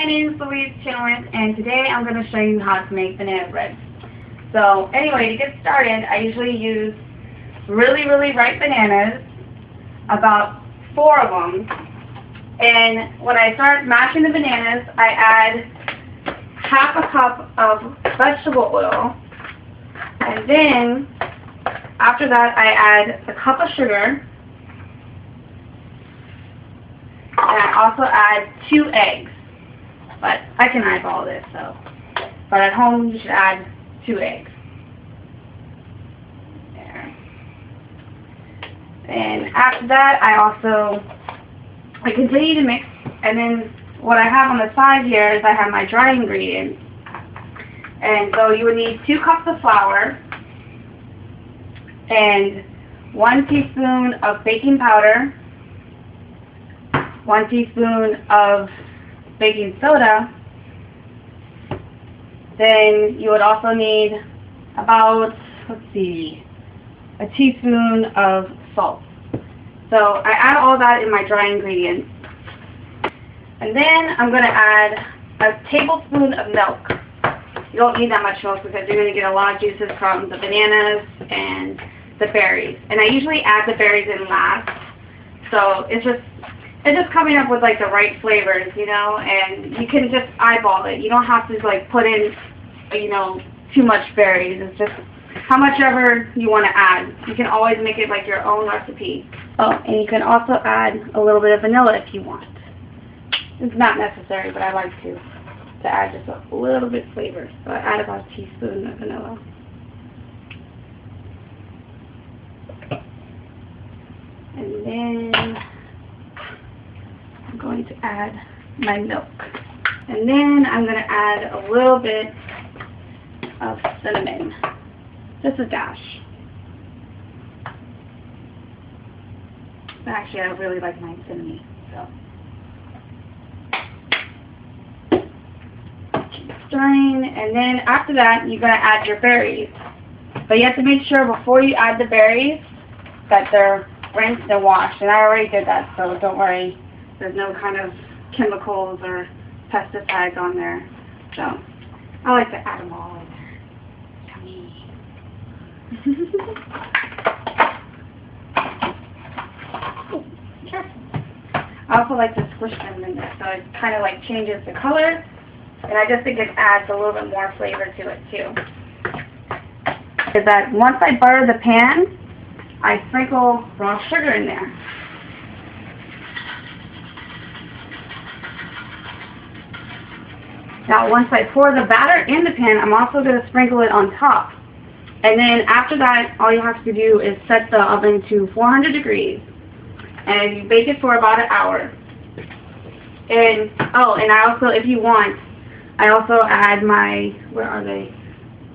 my name is Louise Chenoweth, and today I'm going to show you how to make banana bread. So anyway, to get started, I usually use really ripe bananas, about 4 of them. And when I start mashing the bananas, I add half a cup of vegetable oil. And then, after that, I add a cup of sugar. And I also add 2 eggs. But I can eyeball this, so. But at home, you should add 2 eggs. There. And after that, I continue to mix. And then what I have on the side here is I have my dry ingredients. And so you would need 2 cups of flour and 1 teaspoon of baking powder, 1 teaspoon of baking soda. Then you would also need about, a teaspoon of salt. So I add all that in my dry ingredients. And then I'm going to add a tablespoon of milk. You don't need that much milk because you're going to get a lot of juices from the bananas and the berries. And I usually add the berries in last. So it's just coming up with like the right flavors, you know, and you can just eyeball it. You don't have to like put in, you know, too much berries. It's just how much ever you want to add. You can always make it like your own recipe. Oh, and you can also add a little bit of vanilla if you want. It's not necessary, but I like to add just a little bit of flavor. So I add about a teaspoon of vanilla. And then I'm going to add my milk. And then I'm going to add a little bit of cinnamon. Just a dash. But actually, I really like mine cinnamon, so. Keep stirring, and then after that, you're going to add your berries. But you have to make sure before you add the berries that they're rinsed and washed. And I already did that, so don't worry. There's no kind of chemicals or pesticides on there. So I like to add them all in there. Yummy. Oh, careful. I also like to squish them in there, so it kind of like changes the color. And I just think it adds a little bit more flavor to it too. Is that once I butter the pan, I sprinkle raw sugar in there. Now once I pour the batter in the pan, I'm also going to sprinkle it on top. And then after that, all you have to do is set the oven to 400 degrees. And you bake it for about an hour. And, oh, and I also, if you want, I also add my, where are they?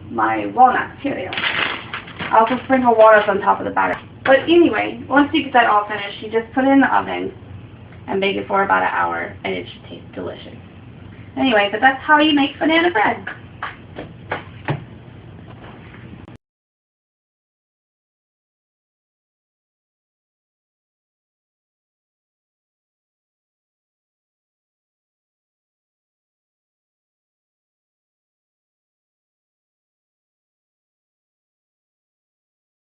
My walnuts. Here they are. I also sprinkle walnuts on top of the batter. But anyway, once you get that all finished, you just put it in the oven and bake it for about an hour, and it should taste delicious. Anyway, but that's how you make banana bread.